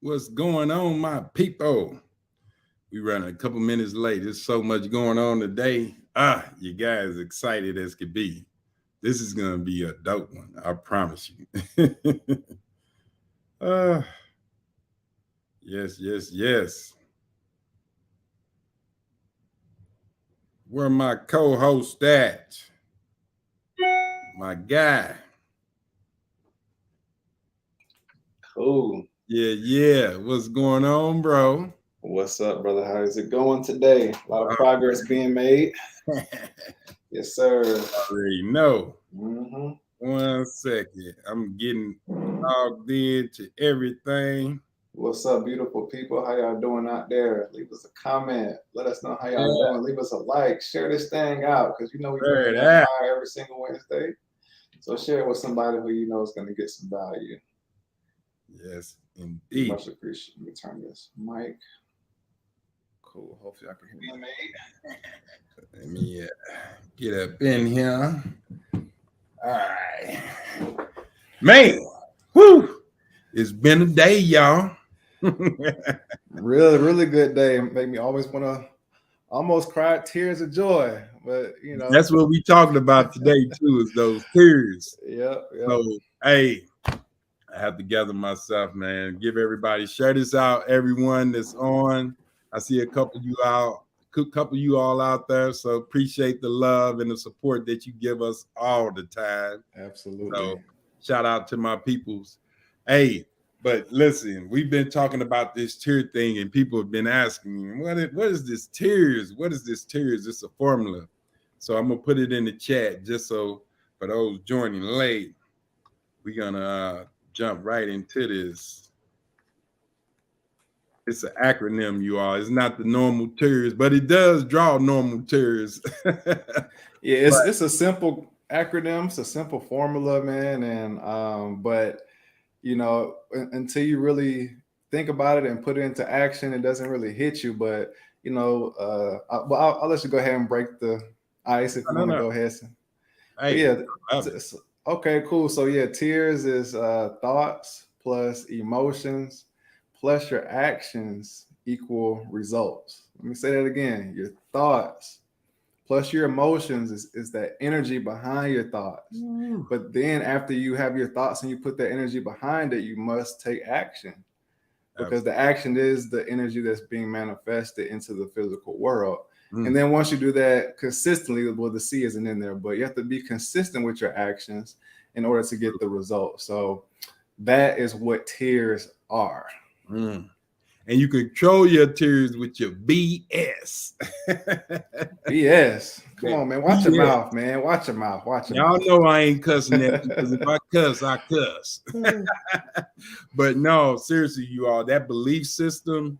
What's going on, my people? We running a couple minutes late. There's so much going on today. You guys excited as could be. This is gonna be a dope one. I promise you. uh, yes. Where my co-host at? My guy. Cool. Yeah. What's going on, bro? What's up, brother? How is it going today? A lot of progress being made. Yes, sir. Already know. Mm-hmm. 1 second. I'm getting logged in to everything. What's up, beautiful people? How y'all doing out there? Leave us a comment. Let us know how y'all Yeah, doing. Leave us a like. Share this thing out because we where bring it that at? fire every single Wednesday. So share it with somebody who you know is going to get some value. Yes, Be indeed. much appreciated. Let me turn this mic. Cool. Hopefully I can hear my Let me get up in here. All right. Man, whoo! It's been a day, y'all. really, really good day. Make me always want to almost cry tears of joy. But you know, That's what we talking about today, too, is those tears. yep. So, hey, I have to gather myself, man. Give everybody, share this out, everyone that's on. I see a couple of you out, couple of you all out there. So appreciate the love and the support that you give us all the time. Absolutely. So shout out to my peoples. Hey, but listen, we've been talking about this tier thing, and people have been asking me, what is this tiers? What is this tiers? It's a formula. So I'm gonna put it in the chat just so for those joining late, we're gonna jump right into this. It's an acronym, you all. It's not the normal tiers, but it does draw normal tiers. Yeah, But it's a simple acronym, it's a simple formula, man. And but you know, until you really think about it and put it into action, it doesn't really hit you. But you know, I'll let you go ahead and break the ice if you want to no. go ahead. But Hey, yeah, I love it. okay, cool. So yeah, tears is thoughts plus emotions plus your actions equal results. Let me say that again. Your thoughts plus your emotions is that energy behind your thoughts. Ooh, But then after you have your thoughts and you put that energy behind it, you must take action because the action is the energy that's being manifested into the physical world. And absolutely. then once you do that consistently, well, the C isn't in there, but you have to be consistent with your actions in order to get the result. So that is what tears are. Mm. And you control your tears with your BS. BS. Come That on, man. Watch your BS. mouth, man. Watch your mouth. Watch your Y'all mouth. know I ain't cussing that because if I cuss, I cuss. But no, seriously, you all, that belief system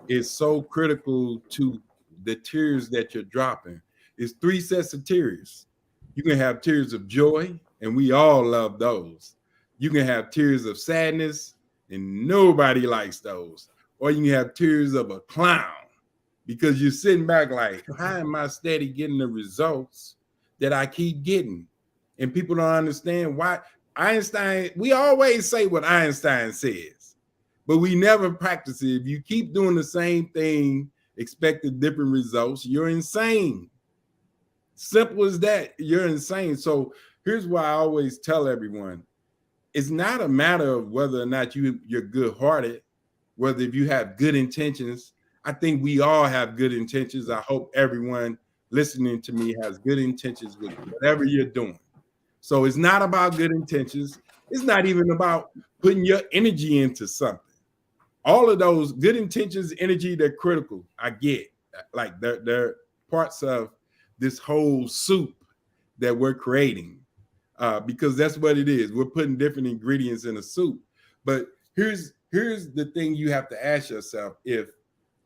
is so critical to the tears that you're dropping. It's three sets of tears. You can have tears of joy, and we all love those. You can have tears of sadness, and nobody likes those. Or you can have tears of a clown because you're sitting back like, how am I steady getting the results that I keep getting? And people don't understand why. Einstein, we always say what Einstein says, but we never practice it. If you keep doing the same thing, expecting different results, you're insane. Simple as that. You're insane. So here's why I always tell everyone: it's not a matter of whether or not you're good-hearted, whether if you have good intentions. I think we all have good intentions. I hope everyone listening to me has good intentions with whatever you're doing. So it's not about good intentions. It's not even about putting your energy into something. All of those good intentions, energy, they're critical. I get like they're parts of this whole soup that we're creating because that's what it is. We're putting different ingredients in a soup. But here's the thing you have to ask yourself: if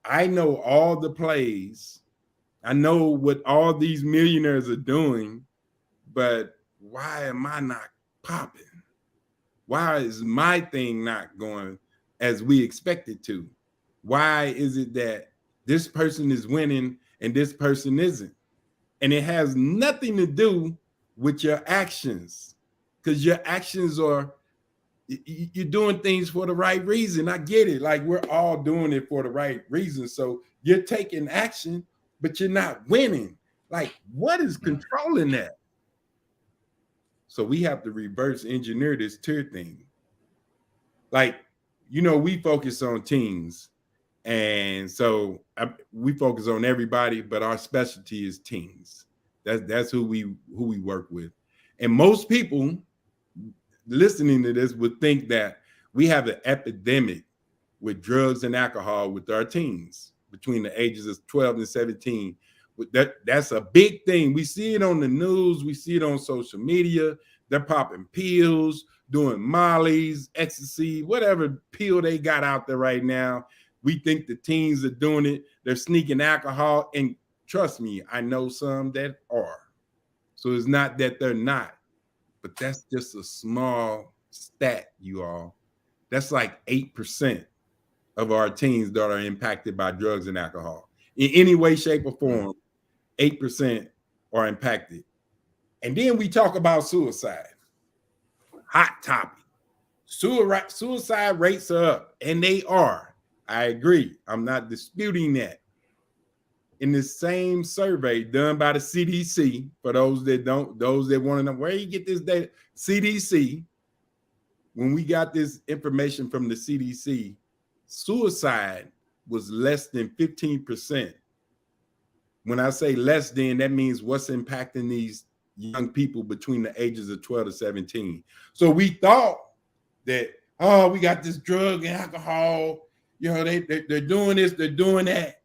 I know all the plays, I know what all these millionaires are doing, but why am I not popping? Why is my thing not going as we expect it to? Why is it that this person is winning and this person isn't? And it has nothing to do with your actions because your actions are you're doing things for the right reason. I get it. Like we're all doing it for the right reason. So you're taking action, but you're not winning. Like what is controlling that? So we have to reverse engineer this tier thing. Like, we focus on teens. And so we focus on everybody, but our specialty is teens. That's who we work with. And most people listening to this would think that we have an epidemic with drugs and alcohol with our teens between the ages of 12 and 17. That's a big thing. We see it on the news. We see it on social media. They're popping pills, doing mollies, ecstasy, whatever pill they got out there right now. We think the teens are doing it. They're sneaking alcohol. And trust me, I know some that are. So it's not that they're not, but that's just a small stat, you all. That's like 8% of our teens that are impacted by drugs and alcohol. In any way, shape, or form, 8% are impacted. And then we talk about suicide. Hot topic. Suicide rates are up, and they are. I agree. I'm not disputing that. In the same survey done by the CDC, for those that want to know where you get this data, CDC, when we got this information from the CDC, suicide was less than 15%. When I say less than, that means what's impacting these young people between the ages of 12 to 17. So we thought that, we got this drug and alcohol, they're doing this, they're doing that,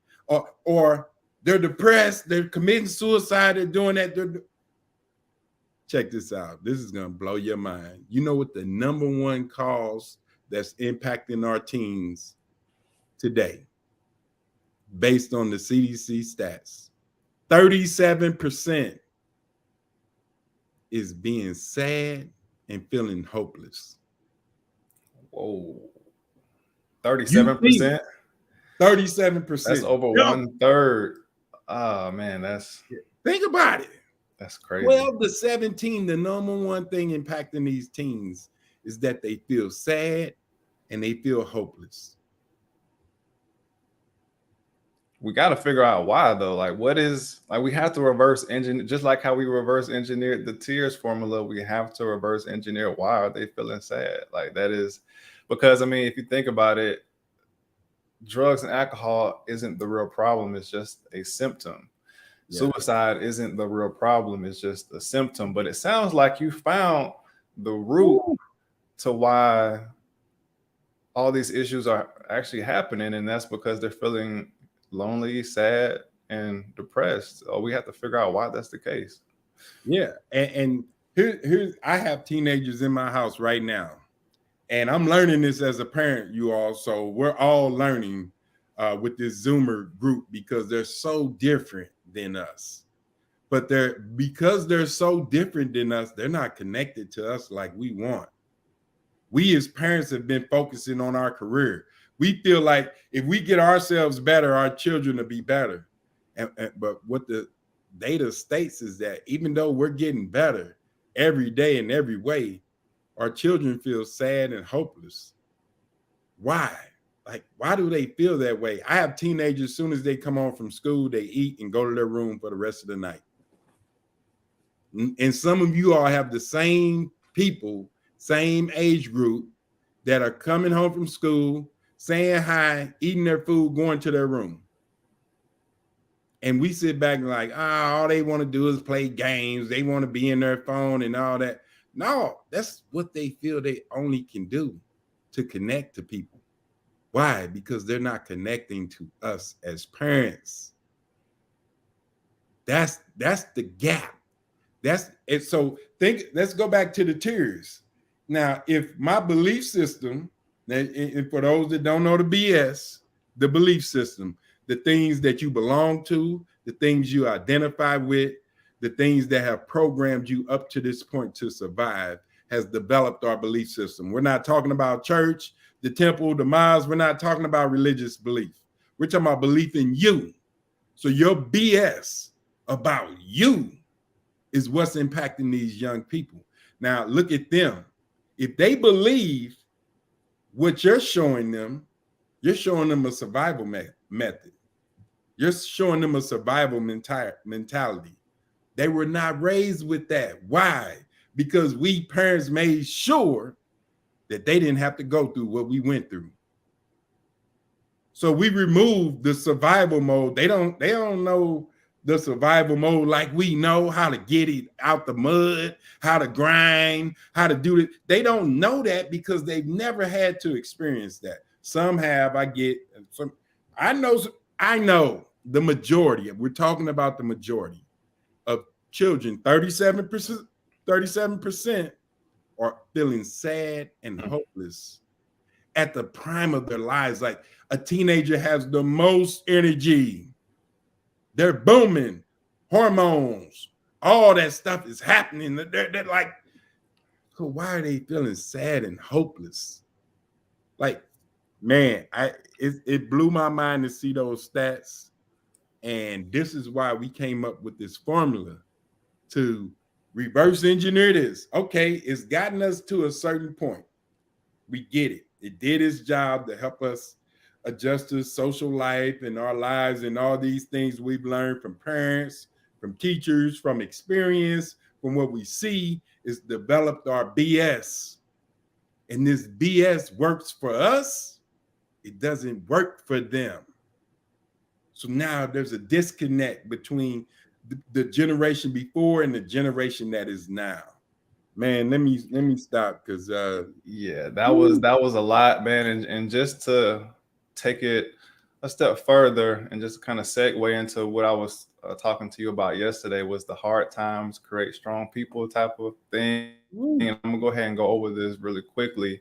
or they're depressed, they're committing suicide, they're doing that. Check this out. This is going to blow your mind. You know what the number one cause that's impacting our teens today, based on the CDC stats? 37% is being sad and feeling hopeless. Whoa. 37%? 37%. That's over 1/3. Oh man, think about it. That's crazy. 12 to 17, the number one thing impacting these teens is that they feel sad and they feel hopeless. We got to figure out why though. Like we have to reverse engineer, just like how we reverse engineered the tears formula. We have to reverse engineer why are they feeling sad? Like that is because if you think about it, drugs and alcohol isn't the real problem. It's just a symptom. Yeah. Suicide isn't the real problem. It's just a symptom. But it sounds like you found the root to why all these issues are actually happening. And that's because they're feeling lonely, sad, and depressed. So we have to figure out why that's the case. Yeah. And here's I have teenagers in my house right now. And I'm learning this as a parent, you all. So we're all learning with this Zoomer group because they're so different than us. But because they're so different than us, they're not connected to us like we want. We as parents have been focusing on our career. We feel like if we get ourselves better, our children will be better. But what the data states is that even though we're getting better every day in every way, our children feel sad and hopeless. Why? Like, why do they feel that way? I have teenagers, as soon as they come home from school, they eat and go to their room for the rest of the night. And some of you all have the same people, same age group that are coming home from school, saying hi, eating their food, going to their room. And we sit back and like, all they want to do is play games. They want to be in their phone and all that. No, that's what they feel they only can do to connect to people. Why? Because they're not connecting to us as parents. That's the gap. That's it. So let's go back to the tears. Now, if my belief system, and for those that don't know the BS, the belief system, the things that you belong to, the things you identify with, the things that have programmed you up to this point to survive has developed our belief system. We're not talking about church, the temple, the mosque. We're not talking about religious belief. We're talking about belief in you. So your BS about you is what's impacting these young people. Now, look at them. If they believe what you're showing them a survival method. You're showing them a survival mentality. They were not raised with that. Why? Because we parents made sure that they didn't have to go through what we went through. So we removed the survival mode. They don't know the survival mode like we know how to get it out the mud, how to grind, how to do it. They don't know that because they've never had to experience that. Some have, I get some. I know the majority. We're talking about the majority of children, 37% are feeling sad and hopeless at the prime of their lives. Like a teenager has the most energy. They're booming, hormones, all that stuff is happening. They're like, so why are they feeling sad and hopeless? Like, man, it blew my mind to see those stats. And this is why we came up with this formula to reverse engineer this. Okay, it's gotten us to a certain point. We get it. It did its job to help us adjust to social life and our lives and all these things we've learned from parents, from teachers, from experience, from what we see. It's developed our BS. And this BS works for us. It doesn't work for them. So now there's a disconnect between the generation before and the generation that is now. Man, let me stop because that was a lot, man. And just to take it a step further and just kind of segue into what I was talking to you about yesterday was the hard times create strong people type of thing. And I'm gonna go ahead and go over this really quickly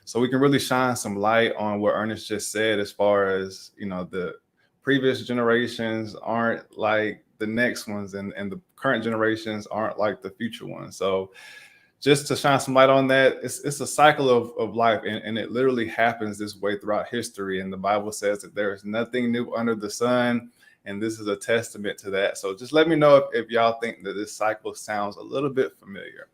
so we can really shine some light on what Ernest just said as far as, the previous generations aren't like the next ones and the current generations aren't like the future ones. So just to shine some light on that, it's a cycle of life, and it literally happens this way throughout history. And the Bible says that there is nothing new under the sun, and this is a testament to that. So just let me know if y'all think that this cycle sounds a little bit familiar.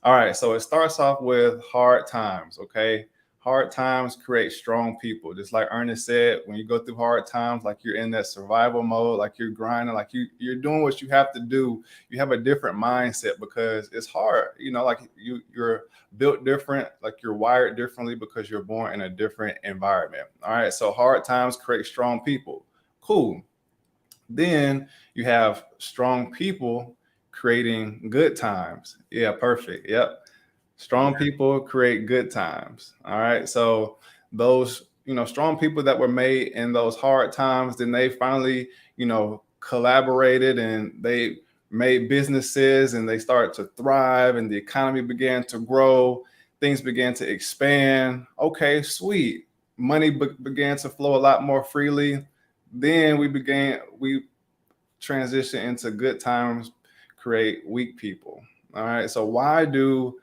All right, so it starts off with hard times, okay? Hard times create strong people. Just like Ernest said, when you go through hard times, like you're in that survival mode, like you're grinding, like you're doing what you have to do. You have a different mindset because it's hard. Like you're built different, like you're wired differently because you're born in a different environment. All right, so hard times create strong people. Cool. Then you have strong people creating good times. Yeah, perfect. Yep. Strong people create good times. All right. So those, strong people that were made in those hard times, then they finally, collaborated and they made businesses and they started to thrive and the economy began to grow. Things began to expand. Okay, sweet. Money began to flow a lot more freely. Then we transition into good times create weak people. All right. So why do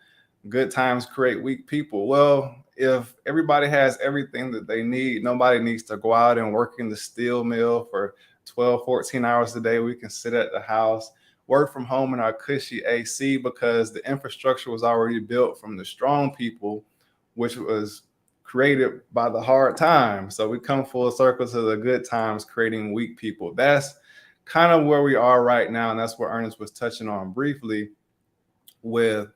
good times create weak people? Well, if everybody has everything that they need, nobody needs to go out and work in the steel mill for 12, 14 hours a day. We can sit at the house, work from home in our cushy AC because the infrastructure was already built from the strong people, which was created by the hard times. So we come full circle to the good times creating weak people. That's kind of where we are right now. And that's what Ernest was touching on briefly with,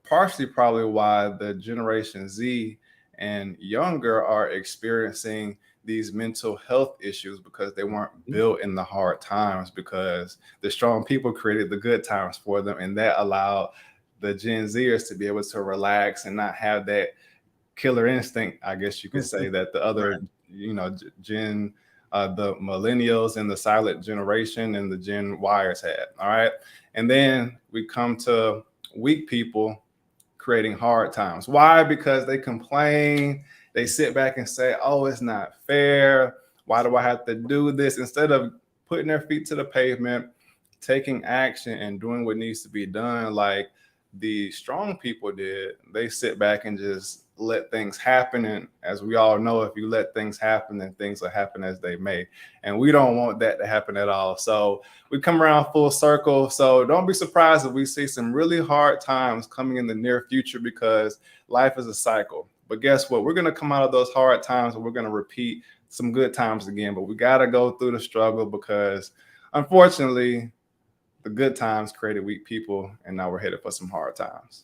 partially probably why the Generation Z and younger are experiencing these mental health issues because they weren't built in the hard times, because the strong people created the good times for them. And that allowed the Gen Zers to be able to relax and not have that killer instinct, I guess you could say, that the other, the millennials and the silent generation and the Gen Yers had. All right. And then we come to weak people creating hard times. Why? Because they complain. They sit back and say, oh, it's not fair. Why do I have to do this? Instead of putting their feet to the pavement, taking action and doing what needs to be done like the strong people did, they sit back and just let things happen. And as we all know, if you let things happen, then things will happen as they may. And we don't want that to happen at all. So we come around full circle. So don't be surprised if we see some really hard times coming in the near future, because life is a cycle. But guess what? We're going to come out of those hard times and we're going to repeat some good times again. But we got to go through the struggle, because unfortunately, the good times created weak people, and now we're headed for some hard times.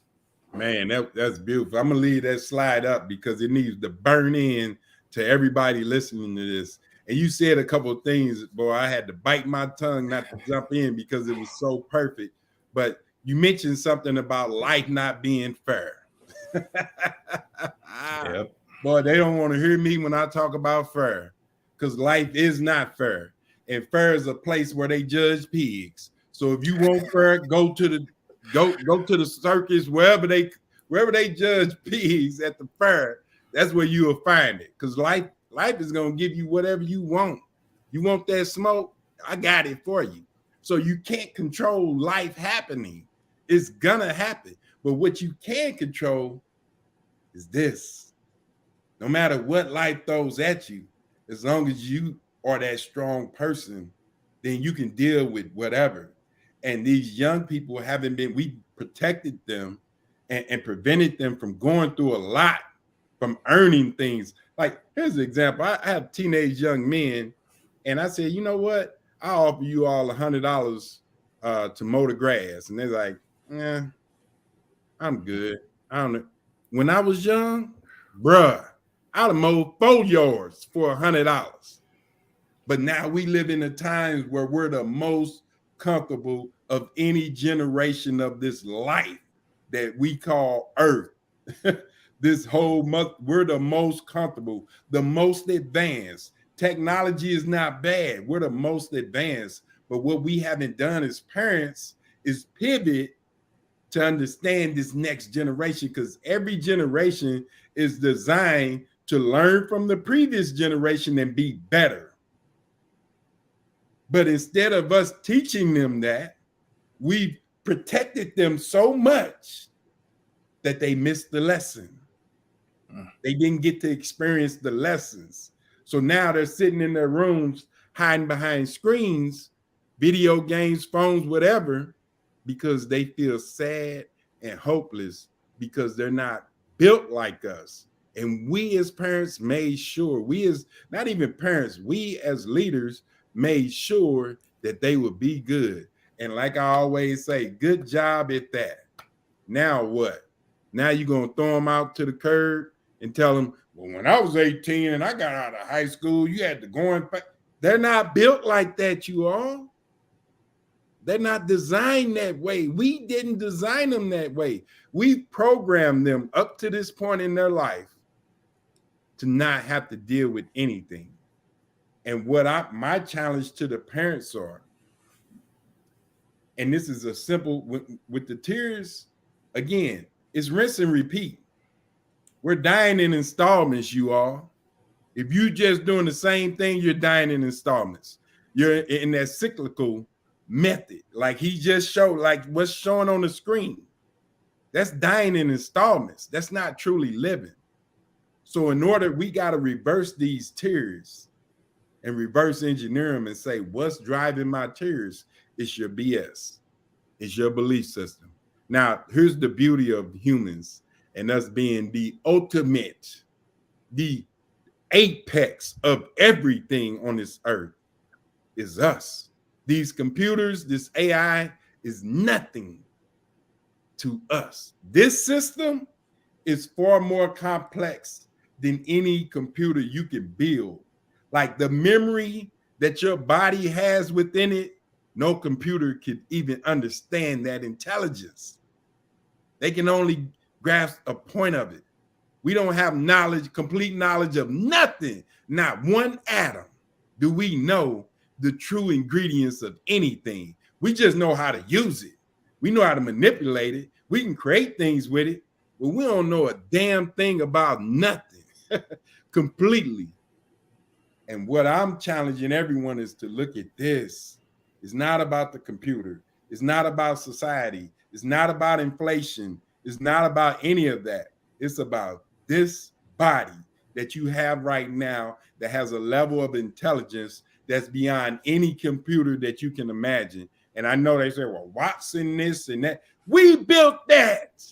Man, that's beautiful. I'm gonna leave that slide up because it needs to burn in to everybody listening to this. And you said a couple of things, boy, I had to bite my tongue not to jump in because it was so perfect. But you mentioned something about life not being fair. Yep. Boy, they don't want to hear me when I talk about fair, because life is not fair. And fair is a place where they judge pigs. So if you want fair, go to the circus, wherever they judge pigs at the fair. That's where you will find it. Because life is gonna give you whatever you want. You want that smoke? I got it for you. So you can't control life happening. It's gonna happen. But what you can control is this. No matter what life throws at you, as long as you are that strong person, then you can deal with whatever. And these young people we protected them and prevented them from going through a lot, from earning things. Like, here's an example. I have teenage young men, and I said, you know what? I'll offer you all $100 to mow the grass. And they're like, yeah, I'm good. I don't know. When I was young, bruh, I'd have mowed 4 yards for $100. But now we live in the times where we're the most comfortable of any generation of this life that we call Earth. This whole month, we're the most comfortable, the most advanced. Technology is not bad. We're the most advanced. But what we haven't done as parents is pivot to understand this next generation, because every generation is designed to learn from the previous generation and be better. But instead of us teaching them that, we've protected them so much that they missed the lesson. They didn't get to experience the lessons. So now they're sitting in their rooms, hiding behind screens, video games, phones, whatever, because they feel sad and hopeless because they're not built like us. And we as parents made sure, we as not even parents, we as leaders made sure that they would be good. And like I always say, good job at that. Now what? Now you're going to throw them out to the curb and tell them, well, when I was 18 and I got out of high school, you had to go and fight. They're not built like that, you all. They're not designed that way. We didn't design them that way. We programmed them up to this point in their life to not have to deal with anything. And what my challenge to the parents are, and this is a simple, with the tears, again, it's rinse and repeat. We're dying in installments, you all. If you just doing the same thing, you're dying in installments. You're in that cyclical method, like he just showed, like what's showing on the screen. That's dying in installments. That's not truly living. So in order, we got to reverse these tears and reverse engineer them and say, what's driving my tears? It's your BS. It's your belief system. Now, here's the beauty of humans and us being the ultimate, the apex of everything on this earth is us. These computers, this AI is nothing to us. This system is far more complex than any computer you can build. Like the memory that your body has within it, no computer could even understand that intelligence. They can only grasp a point of it. We don't have knowledge, complete knowledge of nothing. Not one atom do we know the true ingredients of anything. We just know how to use it. We know how to manipulate it. We can create things with it, but we don't know a damn thing about nothing completely. And what I'm challenging everyone is to look at this. It's not about the computer. It's not about society. It's not about inflation. It's not about any of that. It's about this body that you have right now that has a level of intelligence that's beyond any computer that you can imagine. And I know they say, well, Watson, this and that. We built that.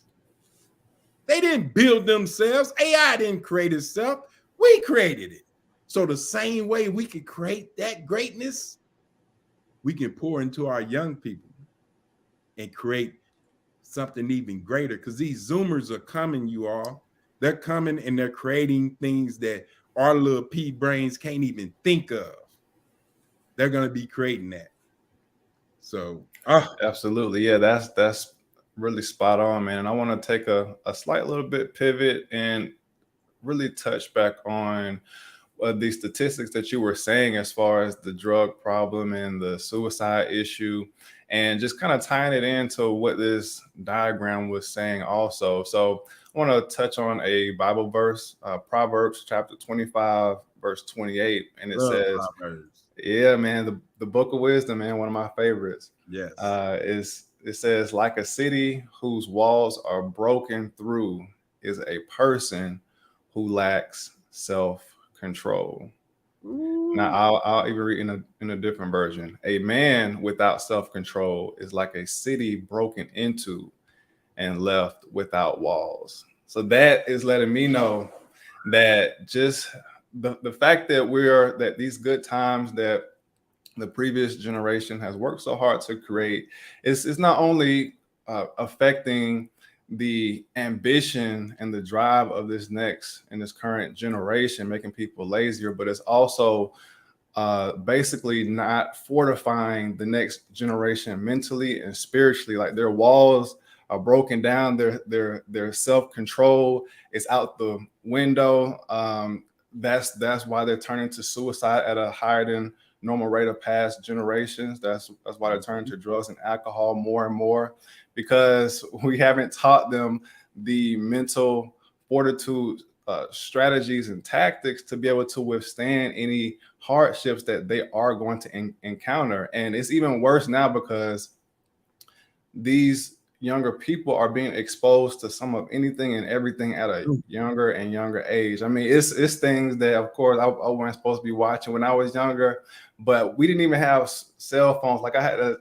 They didn't build themselves. AI didn't create itself. We created it. So the same way we could create that greatness, we can pour into our young people and create something even greater. Because these Zoomers are coming, you all. They're coming and they're creating things that our little pea brains can't even think of. They're going to be creating that. So, absolutely. Yeah, that's really spot on, man. And I want to take a slight little bit pivot and really touch back on the statistics that you were saying as far as the drug problem and the suicide issue, and just kind of tying it into what this diagram was saying also. So I want to touch on a Bible verse, Proverbs chapter 25, verse 28. And it says, Proverbs. Yeah, man, the book of wisdom, man, one of my favorites. Yes. It says, like a city whose walls are broken through is a person who lacks self-control. Now I'll even read in a different version. A man without self-control is like a city broken into and left without walls. So that is letting me know that just the fact that that these good times that the previous generation has worked so hard to create is not only affecting the ambition and the drive of this next and this current generation, making people lazier, but it's also basically not fortifying the next generation mentally and spiritually. Like their walls are broken down, their self-control is out the window. That's why they're turning to suicide at a higher than normal rate of past generations. That's why they're turning to drugs and alcohol more and more, because we haven't taught them the mental fortitude, strategies and tactics to be able to withstand any hardships that they are going to encounter. And it's even worse now because these younger people are being exposed to some of anything and everything at a younger and younger age. I mean, it's things that, of course, I wasn't supposed to be watching when I was younger, but we didn't even have cell phones. Like I had to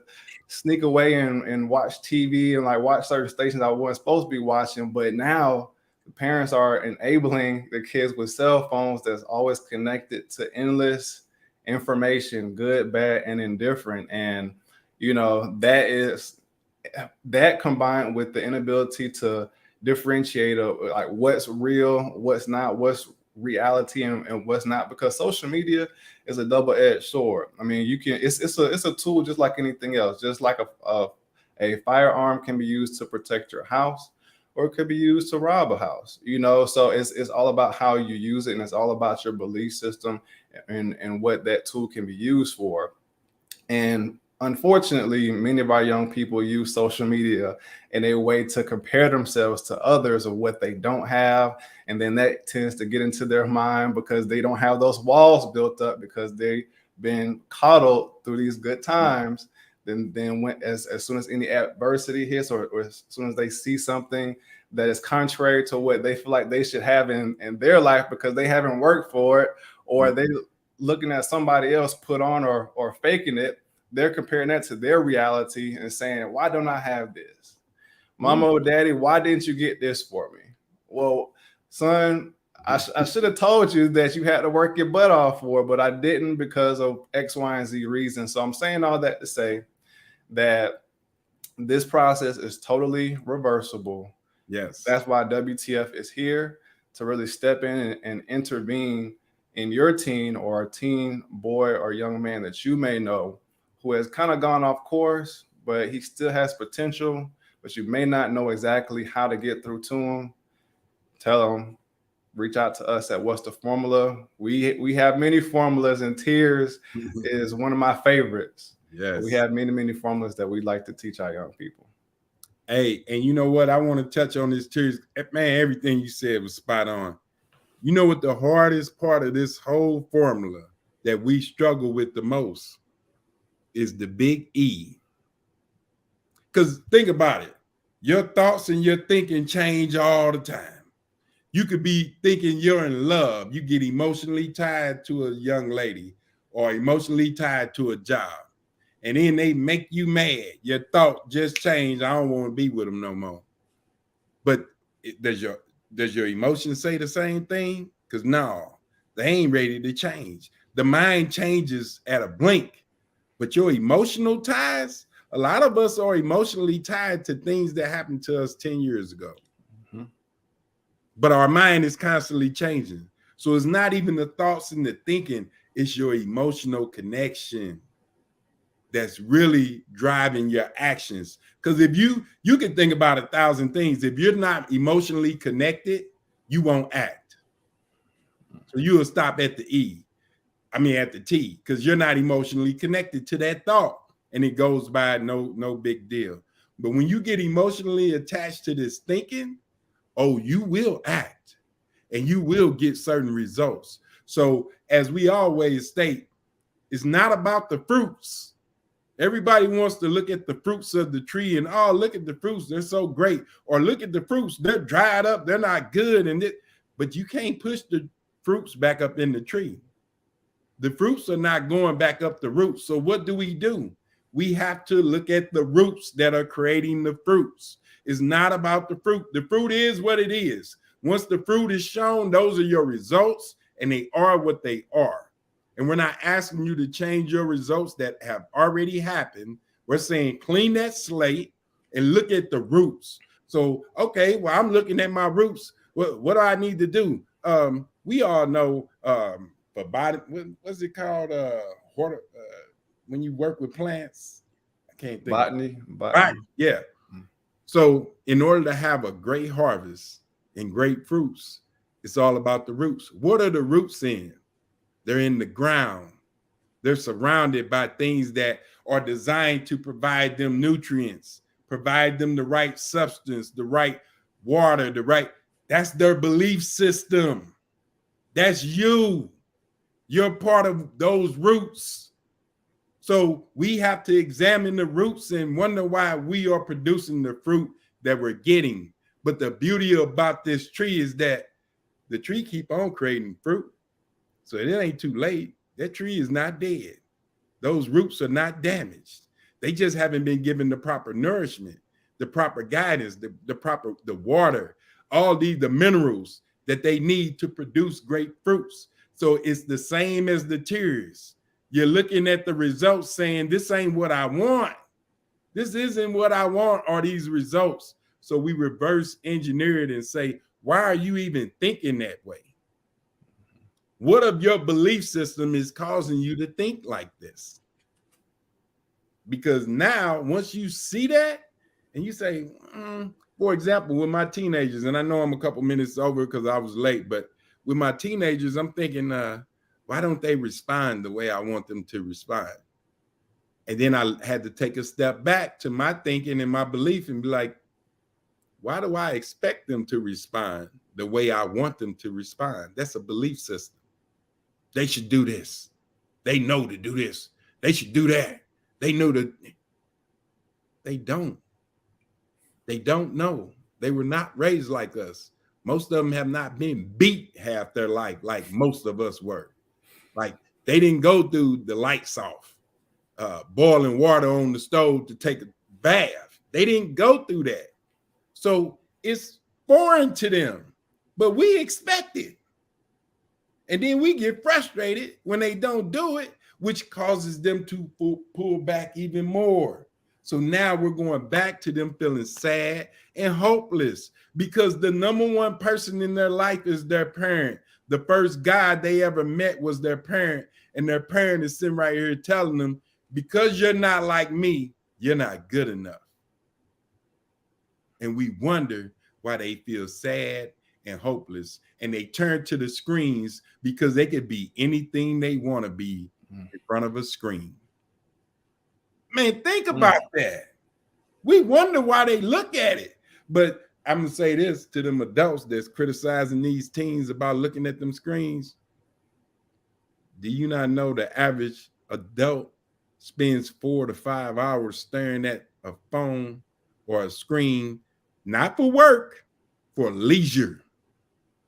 sneak away and watch TV and like watch certain stations I wasn't supposed to be watching. But now the parents are enabling the kids with cell phones that's always connected to endless information, good, bad, and indifferent. And, you know, that combined with the inability to differentiate like what's real, what's not, what's reality and what's not, because social media is a double-edged sword. I mean, it's a tool just like anything else. Just like a firearm can be used to protect your house, or it could be used to rob a house, you know. So it's all about how you use it, and it's all about your belief system and what that tool can be used for. And unfortunately, many of our young people use social media in a way to compare themselves to others of what they don't have. And then that tends to get into their mind because they don't have those walls built up because they've been coddled through these good times. Then when, as soon as any adversity hits, or as soon as they see something that is contrary to what they feel like they should have in their life because they haven't worked for it, or they looking at somebody else put on or faking it, they're comparing that to their reality and saying, why don't I have this? Mama or daddy, why didn't you get this for me? Well, son, I should have told you that you had to work your butt off for it, but I didn't because of X, Y, and Z reasons. So I'm saying all that to say that this process is totally reversible. Yes. That's why WTF is here, to really step in and intervene in your teen or a teen boy or young man that you may know who has kind of gone off course, but he still has potential, but you may not know exactly how to get through to him. Tell him, reach out to us at What's the Formula. We have many formulas, and Tears is one of my favorites. Yes. We have many, many formulas that we'd like to teach our young people. Hey, and you know what? I want to touch on this, Tears. Man, everything you said was spot on. You know what the hardest part of this whole formula that we struggle with the most is the big E. Because think about it. Your thoughts and your thinking change all the time. You could be thinking you're in love. You get emotionally tied to a young lady or emotionally tied to a job. And then they make you mad. Your thought just changed. I don't want to be with them no more. But does your emotion say the same thing? Because no, they ain't ready to change. The mind changes at a blink, but your emotional ties, a lot of us are emotionally tied to things that happened to us 10 years ago. Mm-hmm. But our mind is constantly changing. So it's not even the thoughts and the thinking, it's your emotional connection that's really driving your actions. Because if you can think about 1,000 things, if you're not emotionally connected, you won't act. So you'll stop at the at the T, because you're not emotionally connected to that thought, and it goes by no big deal. But when you get emotionally attached to this thinking, oh, you will act and you will get certain results. So as we always state, it's not about the fruits. Everybody wants to look at the fruits of the tree and, oh, look at the fruits, they're so great. Or look at the fruits, they're dried up, they're not good. But you can't push the fruits back up in the tree. The fruits are not going back up the roots. So what do? We have to look at the roots that are creating the fruits. It's not about the fruit. The fruit is what it is. Once the fruit is shown, those are your results, and they are what they are. And we're not asking you to change your results that have already happened. We're saying clean that slate and look at the roots. So, okay, well, I'm looking at my roots. What do I need to do? We all know for body, what's it called? When you work with plants, I can't think. Botany. Yeah. So in order to have a great harvest and great fruits, it's all about the roots. What are the roots in? They're in the ground. They're surrounded by things that are designed to provide them nutrients, provide them the right substance, the right water, that's their belief system. That's you. You're part of those roots. So we have to examine the roots and wonder why we are producing the fruit that we're getting. But the beauty about this tree is that the tree keep on creating fruit. So it ain't too late. That tree is not dead. Those roots are not damaged. They just haven't been given the proper nourishment, the proper guidance, the water, all the minerals that they need to produce great fruits. So it's the same as the tears. You're looking at the results saying, this ain't what I want. This isn't what I want, are these results. So we reverse engineer it and say, why are you even thinking that way? What of your belief system is causing you to think like this? Because now, once you see that and you say, for example, with my teenagers, and I know I'm a couple minutes over because I was late, but with my teenagers, I'm thinking, why don't they respond the way I want them to respond? And then I had to take a step back to my thinking and my belief and be like, why do I expect them to respond the way I want them to respond? That's a belief system. They should do this. They know to do this. They should do that. They know that. They don't. They don't know. They were not raised like us. Most of them have not been beat half their life like most of us were. Like they didn't go through the lights off, boiling water on the stove to take a bath. They didn't go through that. So it's foreign to them, but we expect it. And then we get frustrated when they don't do it, which causes them to pull back even more. So now we're going back to them feeling sad and hopeless because the number one person in their life is their parent. The first God they ever met was their parent, and their parent is sitting right here telling them, because you're not like me, you're not good enough. And we wonder why they feel sad and hopeless, and they turn to the screens because they could be anything they want to be in front of a screen. Man, think about that. We wonder why they look at it. But I'm going to say this to them adults that's criticizing these teens about looking at them screens. Do you not know the average adult spends 4 to 5 hours staring at a phone or a screen, not for work, for leisure?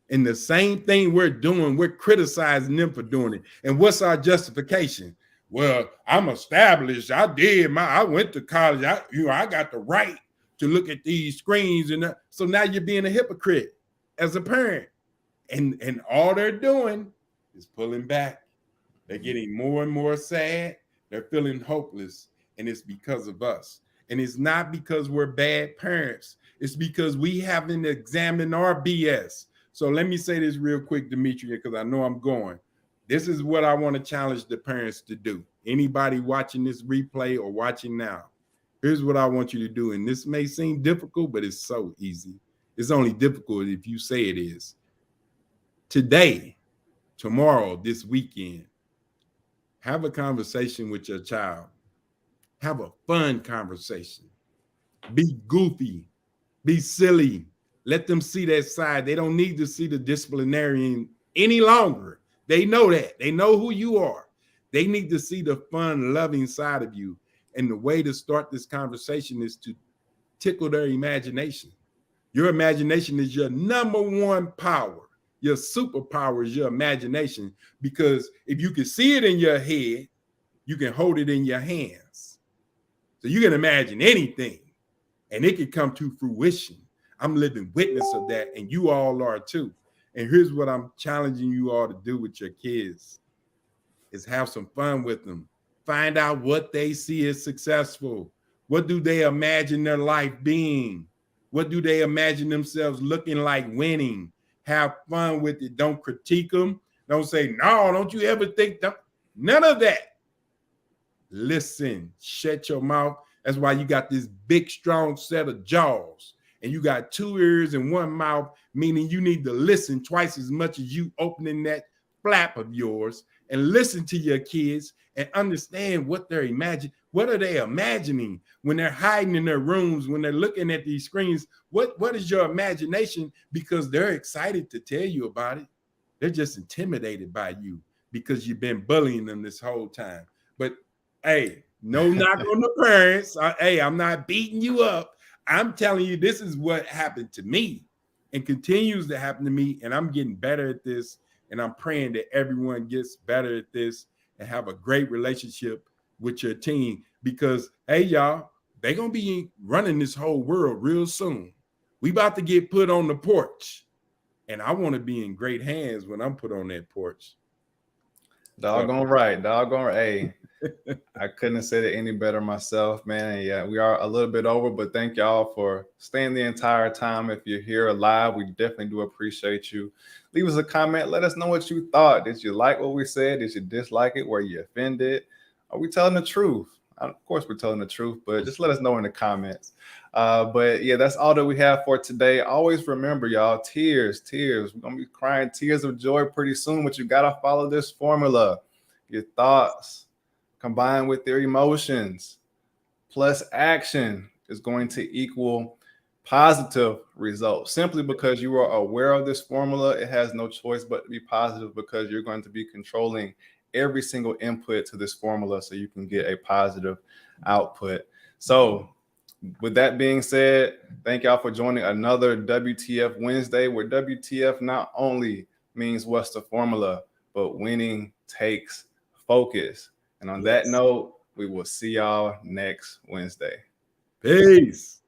And the same thing we're doing, we're criticizing them for doing it. And what's our justification? Well, I'm established. I went to college. I got the right to look at these screens. And so now you're being a hypocrite as a parent. And all they're doing is pulling back. They're getting more and more sad. They're feeling hopeless. And it's because of us. And it's not because we're bad parents. It's because we haven't examined our BS. So let me say this real quick, Demetria, because I know I'm going. This is what I want to challenge the parents to do. Anybody watching this replay or watching now, here's what I want you to do. And this may seem difficult, but it's so easy. It's only difficult if you say it is. Today, tomorrow, this weekend, have a conversation with your child. Have a fun conversation. Be goofy. Be silly. Let them see that side. They don't need to see the disciplinarian any longer. They know that. They know who you are. They need to see the fun, loving side of you. And the way to start this conversation is to tickle their imagination. Your imagination is your number one power. Your superpower is your imagination, because if you can see it in your head, you can hold it in your hands. So you can imagine anything and it can come to fruition. I'm living witness of that, and you all are too. And here's what I'm challenging you all to do with your kids is have some fun with them. Find out what they see as successful. What do they imagine their life being? What do they imagine themselves looking like winning? Have fun with it. Don't critique them. Don't say, no, don't you ever think that. None of that. Listen, shut your mouth. That's why you got this big, strong set of jaws. And you got 2 ears and 1 mouth, meaning you need to listen twice as much as you opening that flap of yours, and listen to your kids and understand what they're imagining. What are they imagining when they're hiding in their rooms, when they're looking at these screens? What is your imagination? Because they're excited to tell you about it. They're just intimidated by you because you've been bullying them this whole time. But hey, no knock on the parents. Hey, I'm not beating you up. I'm telling you, this is what happened to me and continues to happen to me. And I'm getting better at this. And I'm praying that everyone gets better at this and have a great relationship with your team, because, hey, y'all, they're going to be running this whole world real soon. We about to get put on the porch. And I want to be in great hands when I'm put on that porch. Doggone right. Hey, I couldn't have said it any better myself, man. And yeah, we are a little bit over, but thank y'all for staying the entire time. If you're here live, we definitely do appreciate you. Leave us a comment. Let us know what you thought. Did you like what we said? Did you dislike it? Were you offended? Are we telling the truth? Of course, we're telling the truth, but just let us know in the comments. But yeah, that's all that we have for today. Always remember, y'all, tears. We're going to be crying tears of joy pretty soon, but you got to follow this formula. Your thoughts combined with their emotions plus action is going to equal positive results. Simply because you are aware of this formula, it has no choice but to be positive, because you're going to be controlling every single input to this formula so you can get a positive output. So with that being said, thank y'all for joining another WTF Wednesday, where WTF not only means what's the formula, but winning takes focus. And on that note, we will see y'all next Wednesday. Peace.